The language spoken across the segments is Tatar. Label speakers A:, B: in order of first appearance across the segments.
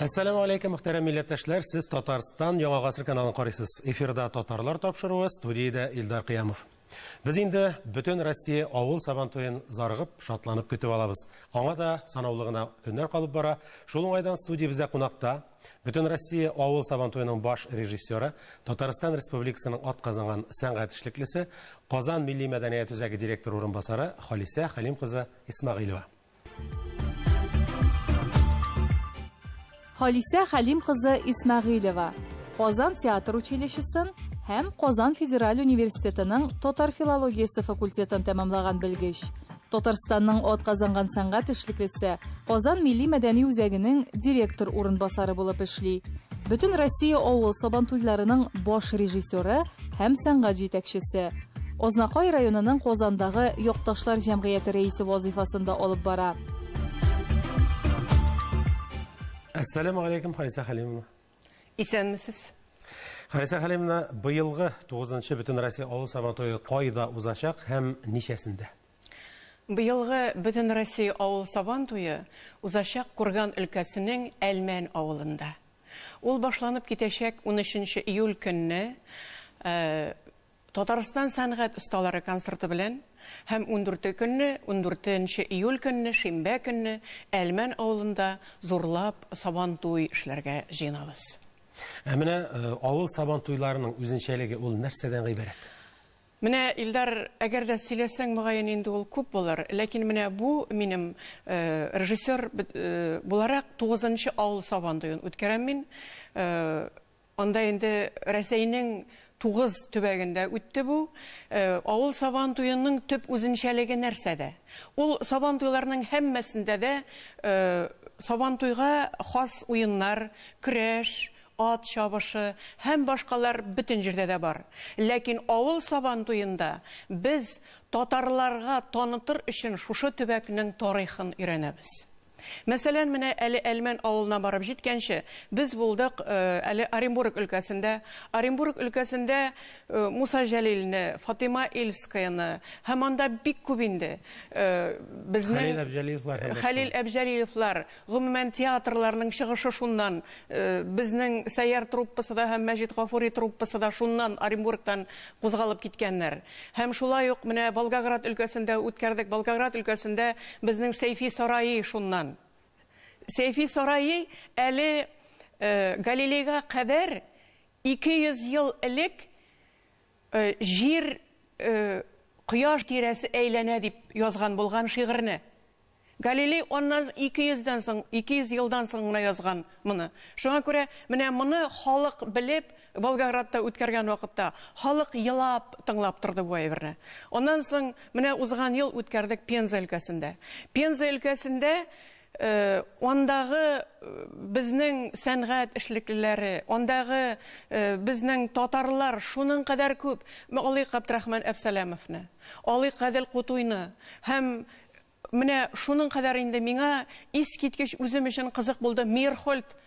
A: Assalamu alaikum, muhtaram millettashlar. Siz Tatariston Yangi Asr kanalini qaraysiz. Efirda Tatarlar topshiruvi, studiyada Ildar Qiyamov. Biz endi butun Rossiya avul Sabanto'yin zarg'ib, shotlanib kutib olamiz. Аңа да санаулыгына көннәр калып бара. Шул уңайдан студия бездә кунакта бөтен Россия авыл Сабантуйның баш режиссеры, Татарстан Республикасының атказанган сәнгать эшлеклесе, Казан милли мәдәният үзәге директор урынбасары Халисә Хәлим кызы Исмагыйлова.
B: Халисә Хәлим кызы Исмагыйлова Казан театр училищесын һәм Казан Федераль университетының татар филологиясе факультетын тәмамлаган белгеч. Татарстанның атказанган сәнгать эшлеклесе Казан милли мәдәни үзәгенең директор урынбасары булып эшли. Бөтен Россия авыл Сабантуйларының баш режиссеры һәм сәнгать җитәкчесе. Ознакай районының Казандагы якташлар җәмгыяте рәисе вазифасында алып бара.
A: Ассаламу алейкум, Халисә Хәлимовна.
C: Исәнмесез?
A: Халисә Хәлимовна, быелгы 9-нчы бөтен Россия авыл Сабантуйы кайда узачак һәм ничәсендә?
C: Быелгы бөтен Россия авыл Сабантуйы узачак Курган өлкәсенең Әлмән авылында. Ул башланып китәчәк 13 июль көнне Татарстан сәнгать осталары концерты белән һәм 14 июль көнне, шимбә көнне Әлмән авылында зурлап Сабантуй эшләргә җыенабыз.
A: Менә авыл Сабантуйларының үзенчәлеге ул нәрсәдән гыйбарәт?
C: Менә Илдар, әгәр дә сөйләсәң, мөгаен инде ул күп булыр, ләкин менә бу минем режиссер буларак 9-нчы авыл Сабантуйын үткәрәм мин. Анда инде Рәсәйнең 9 төбәгендә үтте бу. Авыл Сабантуйының төп үзенчәлеге нәрсәдә? Ул Сабантуйларның һәммәсендә дә Сабантуйга хас уеннар, көрәш, ат чабышы һәм башкалар бөтен җирдә дә бар. Ләкин авыл Сабантуйында без татарларга танытыр өчен шушы төбәкнең тарихын өйрәнәбез. Мәсәлән, менә әле Әлмән авылына барып җиткәнче, без булдык әле Оренбург өлкәсендә. Оренбург өлкәсендә Муса Җәлилне, Фатима Ильскаяны, һәм анда бик күп инде. Безнең Хәлил Әбҗәлиловлар, гомумән театрларның чыгышы шуннан, безнең Сәйяр труппасы да һәм Мәҗит Гафури труппасы да шуннан Оренбургтан кузгалып киткәннәр. Һәм шулай ук менә Волгоград өлкәсендә үткәрдек. Волгоград өлкәсендә безнең Сейфи сарайы шуннан. Сейфи сарайы әле Галилейга кадәр 200 ел элек җир кояш тирәсе әйләнә дип язган булган шигырьне. Галилей оннан 200 елдан соң гына язган моны. Шуңа күрә менә моны халык белеп, Волгоградта үткәргән вакытта халык елап тыңлап торды бу әйберне. Оннан соң менә узган ел үткәрдек Пенза өлкәсендә. Пенза өлкәсендә ондагы безнең сәнгать эшлеклеләре, ондагы безнең татарлар шуның кадәр күп. Алый Габдрахман Әбсәләмовны, Алый Кадел Кутуйны һәм менә шуның кадәр инде миңа искиткеч үзем өчен кызык булды Мирхольд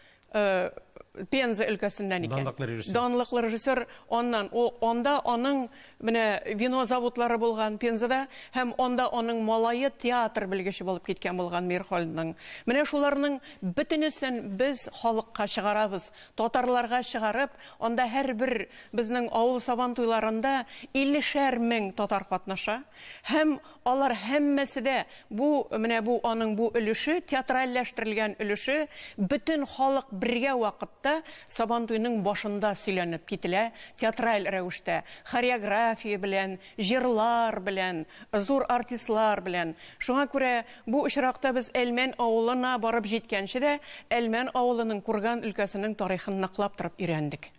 C: Пенза өлкәсендән икән. Данлыклы режиссер, онда аның менә вино заводлары булган Пензада һәм онда аның малайы театр белгече булып киткән булган Мирхольдның. Менә шуларның бөтенесен без халыкка чыгарабыз, татарларга чыгарып, онда һәрбер безнең авыл Сабантуйларында 50 мең татар катнаша һәм алар һәммәсе дә менә бу аның бу өлеше, театральләштерелгән өлеше бөтен халык бергә вакытта Сабантуйның башында сөйләнеп кителә, театраль рәвештә, хореография белән, җырлар белән, зур артистлар белән. Шуңа күрә бу очракта без Әлмән авылына барып җиткәнче дә Әлмән авылының Курган өлкәсенең тарихын ныклап торып өйрәндек.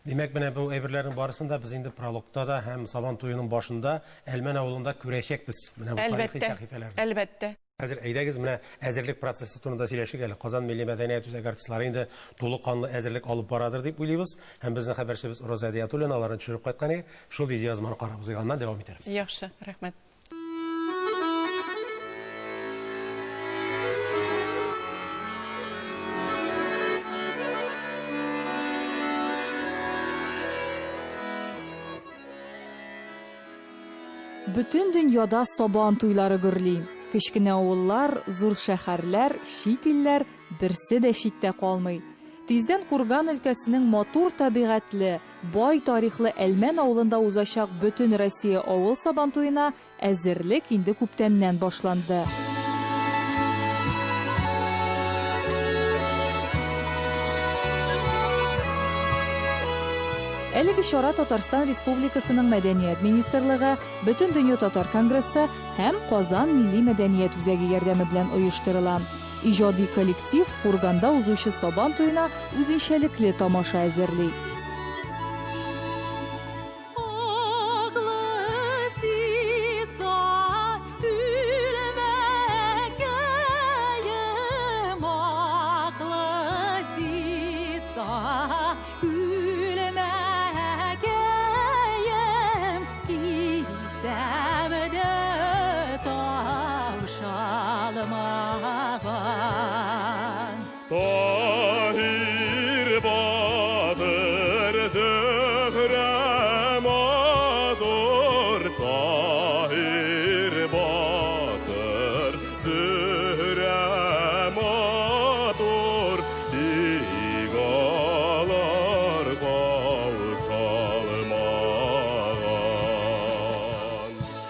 A: Демәк, менә бу әйберләрнең барысында без инде прологта да һәм Сабантуйның башында Әлмән авылында күрәчәкбез. Менә бу тарихи сәхифәләрне.
C: Әлбәттә.
A: Хәзер әйдәгез, менә әзерлек процессы турында сөйләшик әле. Казан милли мәдәният үзәге артистлары инде тулы-канлы әзерлек алып барадыр дип уйлыйбыз. Һәм безнең хәбәрчебез Роза Диятуллина аларны төшереп кайткан иде. Шул видеоязманы карап узганнан дәвам итәрбез.
C: Яхшы, рәхмәт.
B: Бөтен дөньяда Сабантуйлары гөрли. Кечкенә авыллар, зур шәһәрләр, чит илләр берсе дә читтә калмый. Тиздән Курган өлкәсенең матур табигатьле, бай тарихлы Әлмән авылында узачак бөтен Россия авыл сабантуена әзерлек инде күптәннән башланды. Әлеге чара Татарстан Республикасының Мәдәният министрлыгы, Бөтен дөнья татар конгрессы һәм Казан милли мәдәният үзәге ярдәме белән оештырыла. Иҗади коллектив Курганда узучы сабан туена үзенчәлекле тамаша әзерли.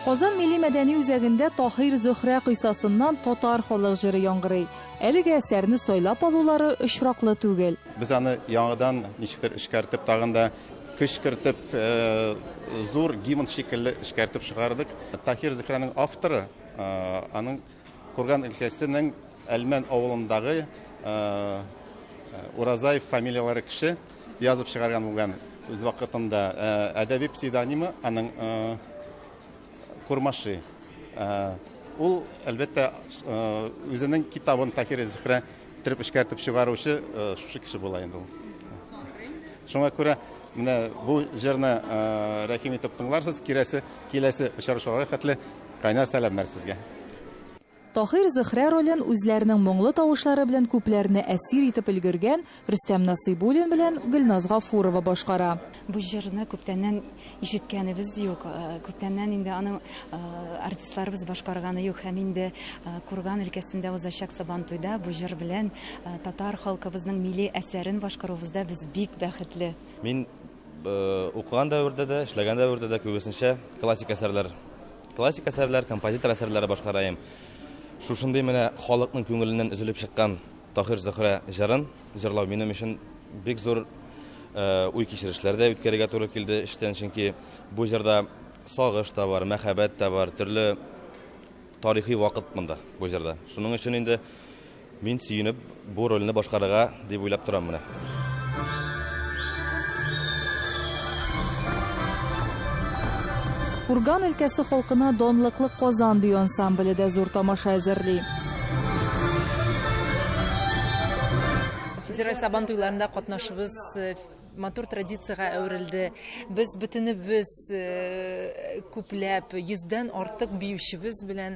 B: Казан милли мәдәни үзәгендә Таһир Зөһрә кыйсасыннан татар халык җыры яңгырый. Әлеге әсәрне сайлап алулары очраклы түгел.
D: Без аны яңадан ничектер эшкәртеп, тагын да көч кертеп, зур гимн шикелле эшкәртеп чыгардык. Таһир Зөһрәнең авторы, аның Курган өлкәсенең Әлмән авылындагы Уразаев фамилиялары кеше язып чыгарган булган. Үз вакытында әдәби псевдонимы аның Курмаши. Ул, әлбәттә, үзенең китабын Таһир Зөһрә итеп эшкәртеп чыгаручы шушы кеше була инде ул. Шуңа күрә менә бу җырны рәхим итеп тыңларсыз, киләсе очрашуга хәтле кайнар сәламнар сезгә.
B: Таһир Зөһрә ролен үзләренең моңлы тавышлары белән күпләрне әсир итеп өлгергән Рөстәм Насыйбуллин белән Гөлназ Гафурова башкара.
E: Бу җырны күптәннән ишеткәнебез юк. Күптәннән инде аны артистларыбыз башкарганы юк. Һәм инде Курган өлкәсендә узачак Сабантуйда бу җыр белән татар халкыбызның милли әсәрен башкаруыбызда без бик бәхетле.
F: Мин укыган дәвердә дә, эшләгән дәвердә дә күбесенчә классик әсәрләр, композитор әсәрләре башкарайым. Шушындый менә халыкның күңеленнән өзелеп чыккан Таһир Зөһрә җырын җырлау минем өчен бик зур уй кичерешләрдә үткәрергә туры килде эштән, чөнки бу җырда сагыш та бар, мәхәббәт та бар, төрле тарихи вакыт монда бу җырда. Шуның өчен инде мин сөенеп бу рольне башкарырга дип уйлап торам менә.
B: Курган өлкәсе халкына донлыклы Казан бию ансамбле дә зур тамаша әзерли.
G: Федераль сабантуйларында катнашыбыз матур традицияга әверелде. Без бөтенебез күпләп 100дән артык биючебез белән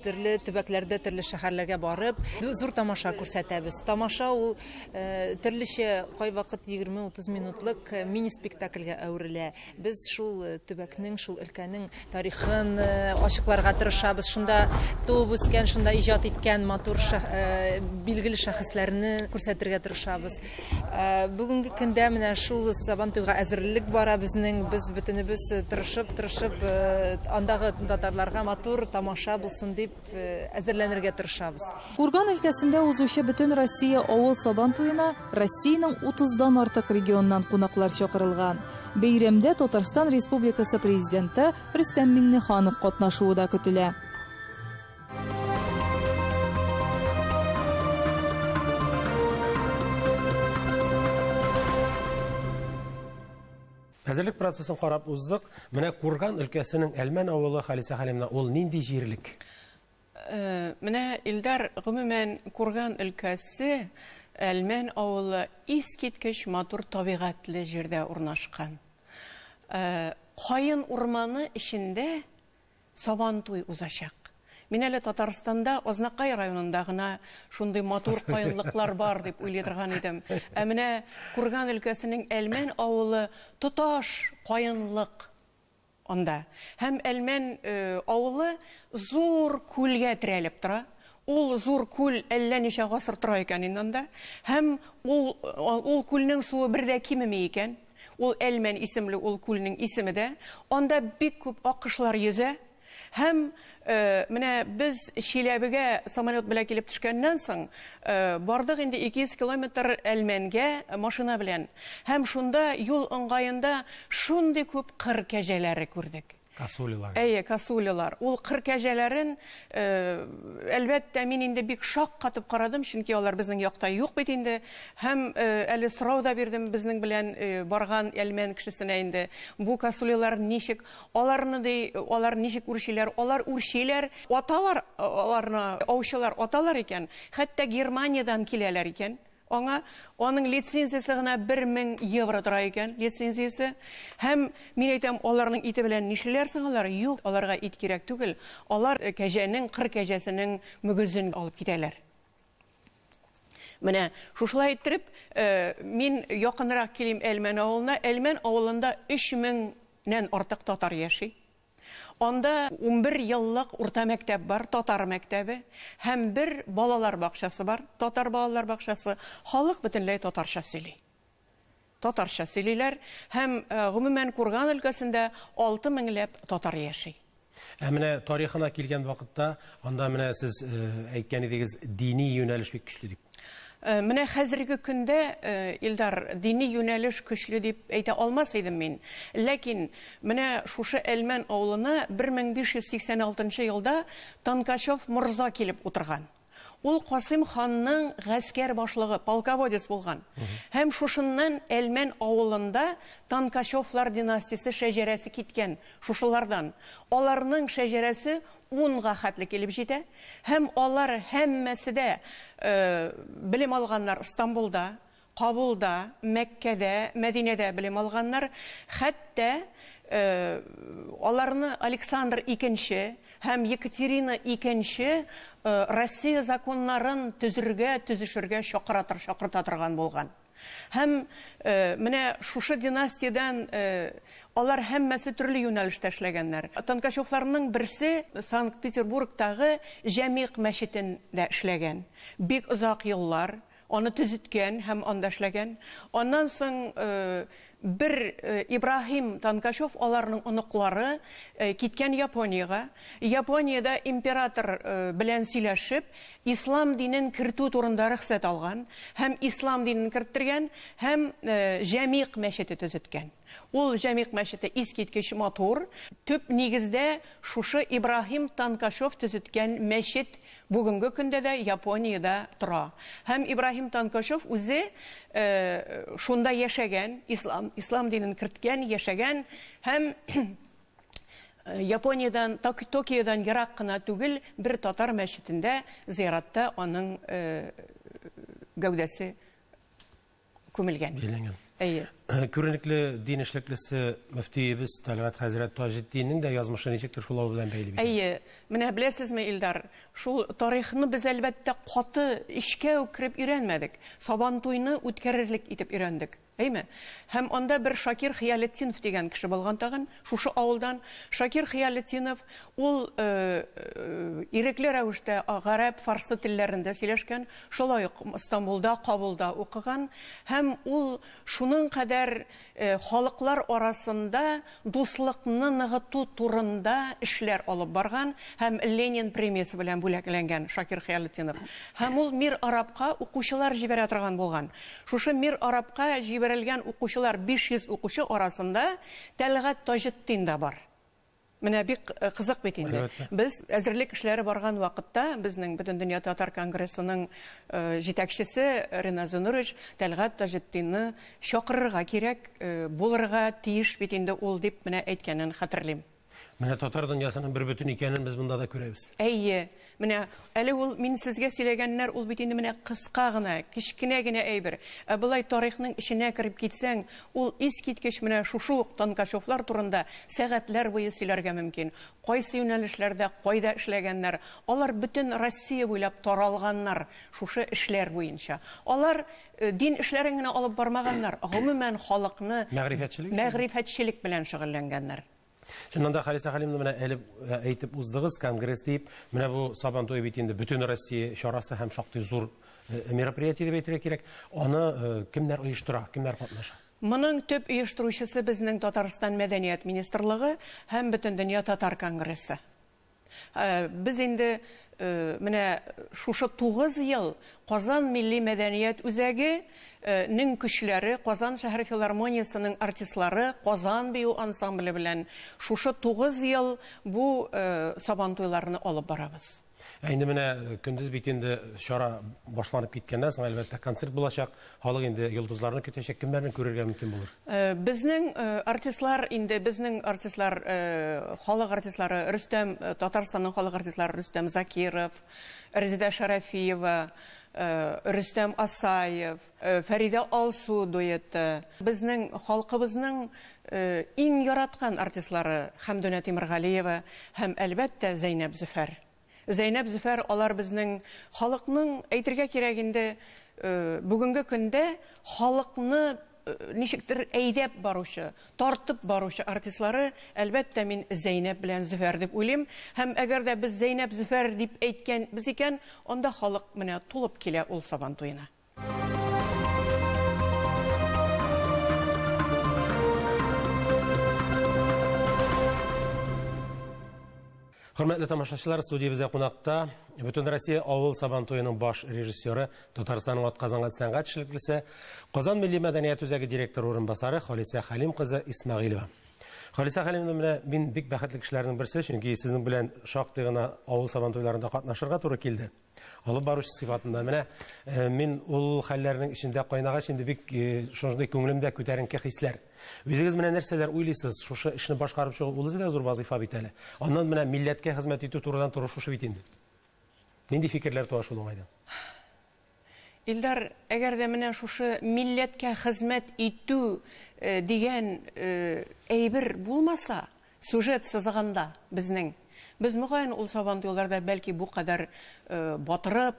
G: төрле төбәкләрдә, төрле шәһәрләргә барып, зур тамаша күрсәтәбез. Тамаша ул төрлечә кайвакыт 20-30 минутлык мини спектакльгә әверелә. Без шул төбәкнең, шул өлкәнең тарихын ачыкларга тырышабыз. Шунда туып үскән, шунда иҗат иткән матур билгеле шәхесләрне күрсәтергә тырышабыз. Бүгенге көндә менә шул Сабантуйга әзерлек бара безнең, без бөтенебез тырышып андагы татарларга матур тамаша булсын дип әзерләнергә тырышабыз.
B: Курган өлкәсендә узучы бөтен Россия авыл Сабантуена Россиянең 30дан артык регионнан кунаклар чакырылган. Бәйрәмдә Татарстан Республикасы президенты Рөстәм Миңнеханов катнашуы да көтелә.
A: Әзерлек процессын карап уздык. Менә Курган өлкәсенең Әлмән авылы Халисә Хәлимовна, ул нинди җирлек?
C: Менә Илдар, гомумән Курган өлкәсе Әлмән авылы искиткеч матур табигатьле җирдә урнашкан. Кайын урманы эчендә Сабантуй узачак. Мин әле Татарстанда Азнакай районында гына шундый матур кайынлыклар бар дип уйлый торган идем. Менә Курган өлкәсенең Әлмән авылы тоташ кайынлык анда. Һәм Әлмән авылы зур күлгә терәлеп тора. ул зур күл әллә ничә гасыр тора икән инде анда. Һәм ул күлнең суы бер дә кимеми икән. Ул Әлмән исемле ул күлнең исеме дә. Анда бик күп аккышлар йөзә. Һәм менә без Чиләбегә самолет белән килеп төшкәннән соң бардык инде 200 километр Әлмәнгә машина белән. Һәм шунда юл ыңгаенда шундый күп кыр кәҗәләре күрдек.
A: Косулилар.
C: Әйе, косулилар. Ул кыр кәҗәләрен әлбәттә мин инде бик шаккатып карадым, чөнки алар безнең якта юк бит инде. Һәм әле сорау да бирдем безнең белән барган Әлмән кешесенә инде. Бу косулилар ничек? Алар ничек үрчиләр? Алар үрчиләр, аталар, аларны аучылар аталар икән. Хәтта Германиядән киләләр икән. Аның лицензиясе гына 1000 евро тора икән, лицензиясе. Һәм мин әйтәм, аларның ите белән нишләр соң алар? Юк, аларга ит кирәк түгел. Алар кәҗәнең, кыр кәҗәсенең мөгезен алып китәләр. Менә шушылай иттереп, мин якынрак килим Әлмән авылына. Әлмән авылында 3000нән артык татар яши. Анда 11 еллык урта мәктәп бар, татар мәктәбе, һәм бер балалар бакчасы бар, татар балалар бакчасы. Халык бөтенләй татарча сөйли. Татарча сөйлиләр, һәм гомумән Курган өлкәсендә 6000ләп татар яши.
A: Менә тарихына килгән вакытта, анда менә сез әйткән идегез, дини юнәлеш бик көчле дип.
C: Менә хәзерге көндә Илдар дини юнәлеш көчле дип әйтә алмас идем мин. Ләкин менә шушы Әлмән авылына 1586 елда Танкачев морза килеп утырган. Ул Касым ханның гаскәр башлыгы, полководец булган. Һәм шушыннан Әлмән авылында Танкачевлар династиясе шәҗәрәсе киткән. Шушылардан аларның шәҗәрәсе 10-га хәтле килеп җитә. Һәм алар һәммәсе дә белем алганнар Истанбулда, Кабулда, Мәккәдә, Мәдинәдә белем алганнар. Хәтта аларны Александр II һәм Екатерина II Россия законнарын төзешергә чакырта торган булган. Һәм менә шушы династиядан алар һәммәсе төрле юнәлештә эшләгәннәр. Танкачевларның берсе Санкт-Петербургтагы Җәмигъ мәчетендә эшләгән. Бик озак еллар аны төзеткән һәм анда эшләгән. Аннан соң бер Ибраһим Танкачев аларның оныклары киткән Япониягә. Япониядә император белән сөйләшеп, ислам динен кертү турында рөхсәт алган һәм ислам динен керттергән һәм Җәмигъ мәчете төзеткән. Ул Җәмигъ мәчете искиткеч матур. Төп нигездә шушы Ибраһим Танкачев төзеткән мәчет бүгенге көндә дә Япониядә тора. Һәм Ибраһим Танкачев үзе шунда яшәгән, ислам динен керткән, яшәгән һәм Япониядән, Токиодан ерак кына түгел бер татар мәчетендә зияратта аның гәүдәсе күмелгән. Әйе.
A: Күренекле дин эшлеклесе мөфтиебез Тәлгать хәзрәт Таҗетдиннең дә язмышы ничектер шулау белән бәйле бит.
C: Әйе. Менә беләсезме, Илдар, шул тарихны без әлбәттә каты эшкә үкреп өйрәнмәдек. Сабантуйны үткәрерлек итеп өйрәндек. Әйме? Һәм анда бер Шакир Хыялетдинов дигән кеше булган тагын, шушы авылдан. Шакир Хыялетдинов ул ирекле рәвештә гарәп, фарсы телләрендә сөйләшкән, шулай ук Истанбулда, Кабулда укыган һәм ул шуның кадәр халыклар арасында дуслыкны ныгыту турында эшләр алып барган һәм Ленин премиясе белән бүләкләнгән Шакир Хыялетдинов. Һәм ул Мир Арабка укучылар җибәрә торган булган. Шушы Мир Арабка җибәрелгән укучылар 500 укучы арасында Тәлгать Таҗетдин да бар. Менә бик кызык бит инде. Без әзерлек эшләре барган вакытта безнең Бөтен дөнья татар конгрессының җитәкчесе Ринат Зунурович Тәлгать Таҗетдинны чакырырга кирәк, булырга тиеш бит инде ул дип менә әйткәнен хәтерлим.
A: Менә татар дөньясының бер бөтен икәнен без монда да күрәбез.
C: Әйе. Менә әле ул мин сезгә сөйләгәннәр ул бит инде менә кыска гына, кичкенә генә әйбер. Булай тарихның иченә кирип китсәң, ул искиткеч менә шушы ук Танкачевлар турында сәгатьләр буе сөйләргә мөмкин. Кайсы юнәлешләрдә кайда эшләгәннәр, алар бөтен Россия буйлап таралганнар шушы эшләр буенча. Алар дин эшләрен генә алып бармаганнар, гомумән халыкны мәгърифәтчелек белән шөгыльләнгәннәр.
A: Шуннан да Халиса Халимовна менә әле әйтеп уздыгыз, конгресс дип, менә бу Сабантуй бит инде бөтен Россия чарасы һәм шактый зур мероприятие дип әйтергә кирәк. Аны кемнәр оештыра, кемнәр катнаша?
C: Моның төп оештыручысы безнең Татарстан мәдәният министрлыгы һәм бөтен дөнья татар конгрессы. Без инде менә шушы 9 ел Казан милли мәдәният үзәге нең көчләре, Казан шәһәр филармониясының артистлары, Казан бию ансамбле белән шушы 9 ел бу Сабантуйларны алып барабыз.
A: Инде менә көндез бит инде чара башланып киткәннән соң әлбәттә концерт булачак. Халык инде йолдызларны көтәчәк, кемнәрне күрергә мөмкин булыр?
C: Безнең артистлар инде халык артистлары Рөстәм, Татарстанның халык артистлары Рөстәм Закиров, Резида Шарафиева, Рөстәм Асаев, Фәридә Алсу дуэты. Безнең халкыбызның иң яраткан артистлары Хәмдүнә Тимергалиева һәм әлбәттә Зәйнәп Зөфәр. Зәйнәп Зөфәр алар безнең халыкның әйтергә кирәк инде бүгенге көндә халыкны ничектер әйдәп баручы, тартып баручы артистлары әлбәттә мин Зәйнәп белән Зөфәр дип уйлыйм. Һәм әгәр дә без Зәйнәп Зөфәр дип әйткән без икән, анда халык менә тулып килә ул Сабантуена.
A: Хөрмәтле тамашачылар, студиябездә кунакта бөтен Россия авыл Сабантуеның баш режиссеры, Татарстанның атказанган сәнгать эшлеклесе, Казан милли мәдәният үзәге директор урынбасары Халиса Халим кызы Исмәгыйлова. Халиса Халимовна, мин бик бәхетле кешеләрнең берсе, чөнки сезнең белән шактый гына авыл Сабантуйларында катнашырга туры килде. Алып баручы сыйфатында менә мин ул хәлләрнең ичендә кайнагач инде бик шундый күңелемдә күтәренке хисләр. Үзегез менә нәрсәләр уйлыйсыз? Шушы эшне башкарып чыгу ул үзе дә зур вазифа бит әле. Аннан менә милләткә хезмәт итү турыдан туры шушы бит инде. Нинди фикерләр туа шул уңайдан?
C: Илдар, әгәр дә менә шушы милләткә хезмәт итү дигән әйбер булмаса, сюжет сызганда безнең без мөгаен ул Сабантуйларда бәлки бу кадәр батырып,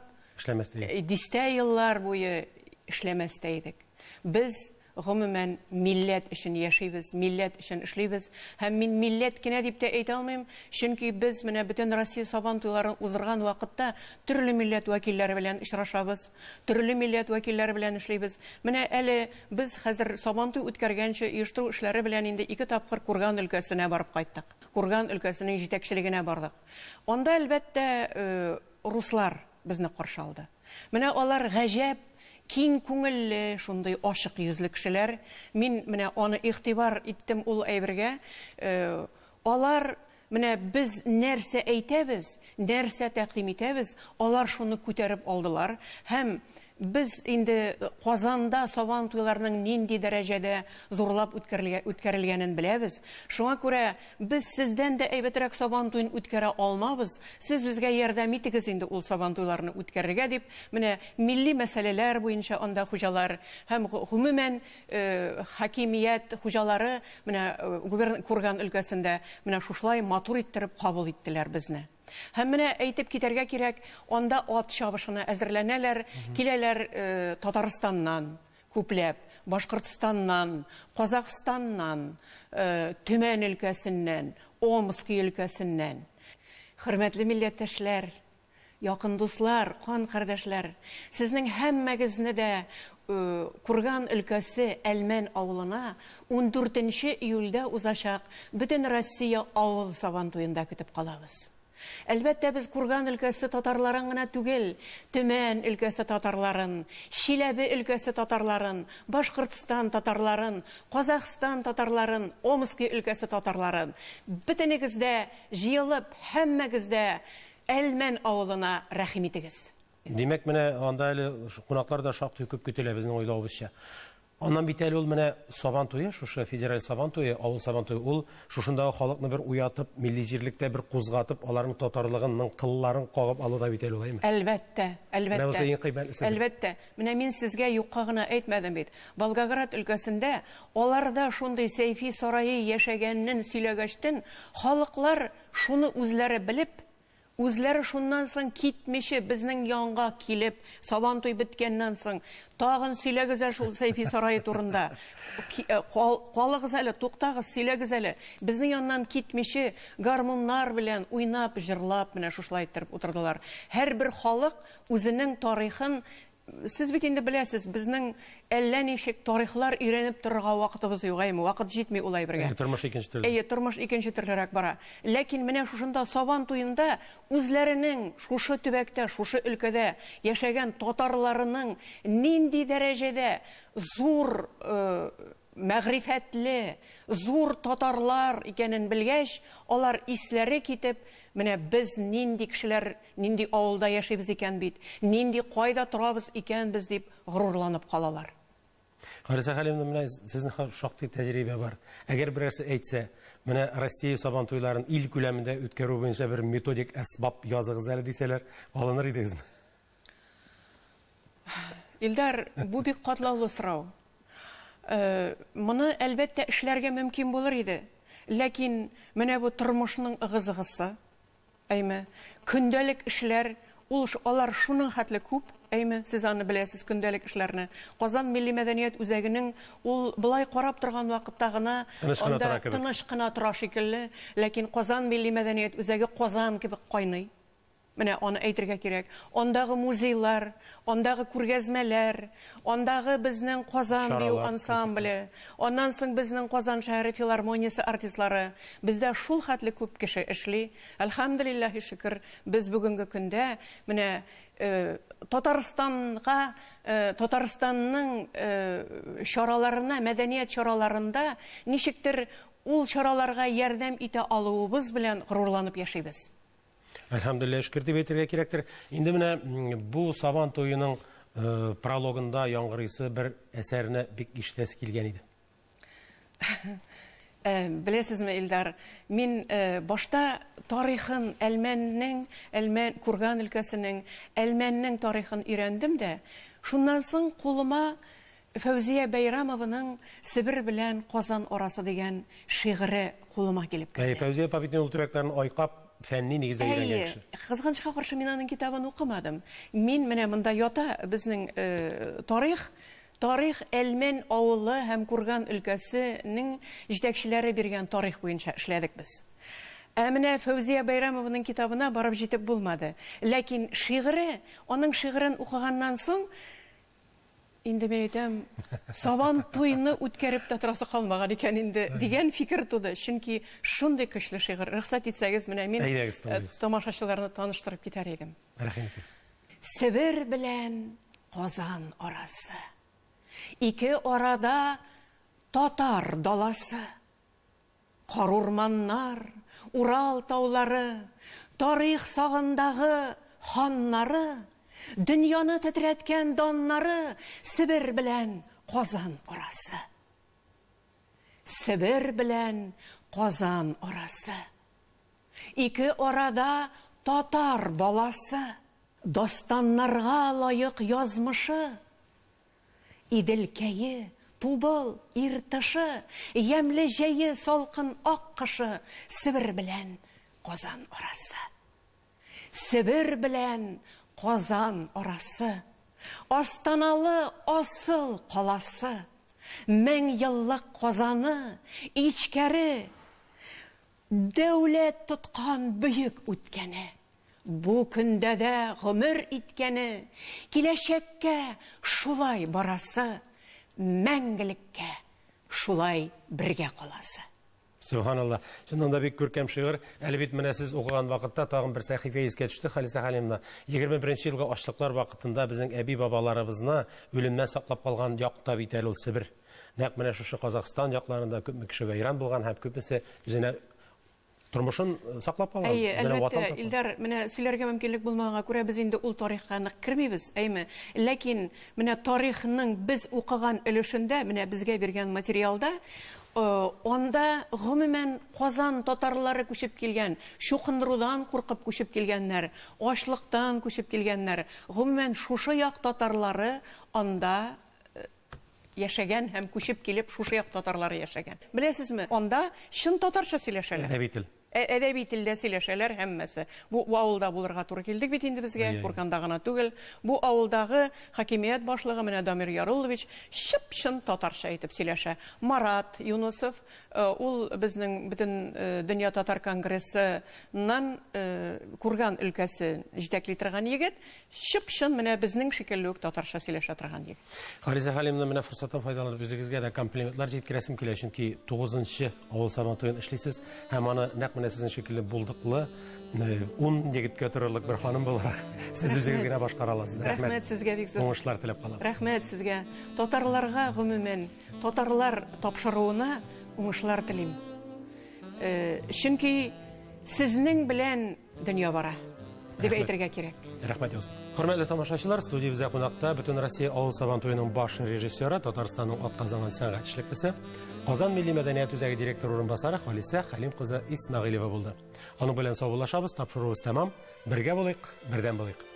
C: дистә еллар буе эшләмәстә идек. Без гомумән милләт өчен яшибез, милләт өчен эшлибез. Һәм мин милләт кенә дип тә әйтә алмыйм, чөнки без менә бөтен Россия Сабантуйларын уздырган вакытта төрле милләт вәкилләре белән очрашабыз, төрле милләт вәкилләре белән эшлибез. Менә әле без хәзер Сабантуй үткәргәнче оештыру эшләре белән инде 2 тапкыр Курган өлкәсенә барып кайттык. Курган өлкәсенең җитәкчелегенә бардык. Анда әлбәттә руслар безне каршы алды. Менә алар гаҗәп киң күңелле, шундый ашык йөзле кешеләр. Мин менә аны игътибар иттем ул әйбергә. Алар менә без нәрсә әйтәбез, нәрсә тәкъдим итәбез, алар шуны күтәреп алдылар. Һәм без инде Казанда Сабантуйларның нинди дәрәҗәдә зурлап үткәрелгәнен беләбез. Шуңа күрә без сездән дә әйбәтрәк Сабантуйны үткәрә алмабыз. Сез безгә ярдәм итегез инде ул Сабантуйларны үткәрергә дип, менә милли мәсьәләләр буенча анда хуҗалар һәм гомумән хакимият хуҗалары менә Курган өлкәсендә менә шушылай матур иттереп кабул иттеләр безне. Һәм менә әйтеп китәргә кирәк, анда ат чабышына әзерләнәләр, киләләр Татарстаннан, күпләп, Башкортстаннан, Казакъстаннан, Төмән өлкәсеннән, Омск өлкәсеннән. Хөрмәтле милләттәшләр, якын дуслар, кан кардәшләр, сезнең һәммәгезне дә Курган өлкәсе Әлмән авылына 14 июльдә узачак бөтен Россия авыл Сабантуенда көтеп калабыз. Әлбәттә без Курган өлкәсе татарларын гына түгел, Төмән өлкәсе татарларын, Чиләбе өлкәсе татарларын, Башкортстан татарларын, Казакъстан татарларын, Омск өлкәсе татарларын, бөтенегез дә җыелып, һәммәгез дә Әлмән авылына рәхим итегез.
A: Димәк, менә анда әле кунаклар да шактый күп көтелә безнең уйлавыбызча. Аннан бит әле ул менә Сабантуе, шушы федераль Сабантуе, авыл Сабантуе, ул шушындагы халыкны бер уятып, милли җирлектә бер кузгатып, аларның татарлыгын, кылларын кагып алуда бит әле улаймы?
C: Әлбәттә, әлбәттә.
A: Менә кыйбатлысы.
C: Әлбәттә. Менә мин сезгә юкка гына әйтмәдем бит. Волгоград өлкәсендә аларда шундый сәйфи сарае яшәгәннен сөйләгәчтен, халыклар шуны үзләре белеп Үзләре шуннан соң китмичә безнең янга килеп, Сабантуй беткәннән соң тагын сөйләгез шул Сәйфи сарае турында. Калыгыз әле, туктагыз, сөйләгез әле. Безнең яннан китмичә гармуннар белән уйнап, җырлап менә шушылай итеп утырдылар. Һәрбер халык үзенең тарихын, сез бит инде беләсез, безнең әллә ничек тарихлар өйрәнеп торырга вакытыбыз юк, әйме, вакыт җитми улай бергә.
A: Тормыш икенче төрле.
C: Тормыш икенче төрлерәк бара. Ләкин менә шушында Сабан туенда үзләренең шушы төбәктә, шушы өлкәдә яшәгән татарларының нинди дәрәҗәдә зур мәгърифәтле, зур татарлар икәнен белгәч, алар исләре китеп, менә без нинди кешеләр, нинди авылда яшибез икән бит, нинди кайда торабыз икән без дип горурланып калалар.
A: Халиса Хәлимовна, менә сезнең шактый тәҗрибә бар. Әгәр берәрсе әйтсә, менә Россия Сабантуйларын ил күләмендә үткәрү буенча бер методик әсбап языгыз әле дисәләр, алыныр идегезме?
C: Илдар, бу бик катлаулы сорау. Моны әлбәттә эшләргә мөмкин булыр иде. Ләкин менә бу тормышның ыгы-зыгысы, әйме, көндәлек эшләр, алар шуның хәтле күп, әйме, сез аны беләсез, көндәлек эшләрне. Казан милли мәдәният үзәгенең ул былай карап торган вакытта гына анда тыныч кына тора шикелле, ләкин Казан милли мәдәният үзәге Казан кебек кайный. Менә аны әйтергә кирәк. Ондагы музейлар, ондагы күргәзмәләр, ондагы безнең Казан бию ансамбле, оннан соң безнең Казан шәһәре филармониясе артистлары, бездә шул хәтле күп кеше эшли. Әлхәмдүлиллаһи шөкер, без бүгенге көндә менә Татарстанның чараларына, мәдәният чараларында ничектер ул чараларга ярдәм итә алуыбыз белән горурланып яшибез.
A: Әлхәмдүлилләһ, шөкер дип әйтергә кирәктер. Инде менә бу Сабан туеның прологында яңгырыйсы бер әсәрне бик ишетәсе килгән иде.
C: Беләсезме, Илдар, мин башта тарихын, Әлмән Курган өлкәсенең Әлмәннең тарихын өйрәндем дә, шуннан соң кулыма Фәүзия Бәйрәмованың Себер белән Казан арасы дигән шигыре кулыма килеп керде.
A: Фәүзия Папитның ул төбәкләрен айкап фәнни нигездә өйрәнгән кеше.
C: Кызганычка каршы мин аның китабын укымадым. Мин менә монда ята безнең тарих Әлмән авылы һәм Курган өлкәсенең җитәкчеләре биргән тарих буенча эшләдек без. Менә Фәүзия Бәйрәмованың китабына барып җитеп булмады. Ләкин шигыре, аның шигырен укыганнан соң инде мен әйтәм, Сабан туйны үткәреп тә торасы калмаган икән инде дигән фикер туды. Чөнки шундый көчле шигырь. Рөхсәт итсәгез, менә мин тамашачыларны таныштырып китәр идем.
A: Рәхим итегез.
C: Себер белән Казан арасы. Ике арада татар даласы. Карурманнар, Урал таулары, тарих сагындагы ханнары, дөньяны тетрәткән даннары, Себер белән Казан арасы. Себер белән Казан арасы. Ике арада татар баласы, дастаннарга лаек язмышы, Иделкәе, Тубыл, Иртышы, ямле җәе, салкын ак кышы, Себер белән Казан арасы. Себер белән Казан арасы, астаналы асыл каласы, 1000 еллык Казаны, ичкәре, дәүләт тоткан бөек үткәне. Бу көндә дә гомер иткәне, киләчәккә шулай барасы, мәңгелеккә шулай бергә каласы.
A: Субханалла. Шуннан да бик күркәм шигырь. Әле бит менә сез укыган вакытта тагын бер сәхифә искә төште, Халиса Хәлимовна. 21 елгы ачлыклар вакытында безнең әби бабаларыбызны үлемнән саклап калган якта бит әле ул Себер. Нәкъ менә шушы Казакстан якларында күп кеше вайран булган һәм күпесе үзенә тормышын саклап калган.
C: Әлбәттә, Илдар, менә сөйләргә мөмкинлек булмаганга күрә без инде ул тарихка нык кермибез, әйме. Ләкин менә тарихның без укыган өлешендә, менә безгә биргән материалда онда гомумән Казан татарлары күчеп килгән, шукындырудан куркып күчеп килгәннәр, ачлыктан күчеп килгәннәр, гомумән шушы як татарлары анда яшәгән һәм күчеп килеп шушы як татарлары яшәгән. Беләсезме, анда чын татарча сөйләшәләр. әдәби телдә сөйләшәләр һәммәсе. Бу авылда булырга туры килдек бит инде безгә, Курганда гына түгел. Бу авылдагы хакимият башлыгы менә Дамир Ярулович чып-чын татарча әйтеп сөйләшә. Марат Юнусов, ул безнең бөтен дөнья татар конгрессыннан Курган өлкәсе җитәкли торган егет, чып-чын менә безнең шикелле үк татарча сөйләшә торган егет.
A: Хариза Хәлимовна, менә форсаттан файдаланып үзегезгә дә комплиментлар җиткерәсем килә, чөнки 9нчы авыл сабантуен эшлисез һәм аны нәкъ менә сезнең шикелле булдыклы 10 егеткә торырлык бер ханым буларак сез үзегез генә башкара аласыз.
C: Рәхмәт сезгә бик зур.
A: Уңышлар теләп калабыз.
C: Рәхмәт сезгә. Татарларга гомумән, татарлар тапшыруына уңышлар телим. Чөнки сезнең белән дөнья бара дип әйтергә кирәк.
A: Рәхмәт язып. Хөрмәтле тамашачылар, студиябездә кунакта бөтен Россия авыл сабантуеның баш режиссеры, Татарстанның атказанган сәнгать эшлеклесе, Казан милли мәдәният үзәге директоры урынбасары Халисә Хәлим кызы Исмәгыйлева булды. Аның белән саубуллашабыз, тапшыруыбыз тәмам. Бергә булыйк, бердәм булыйк.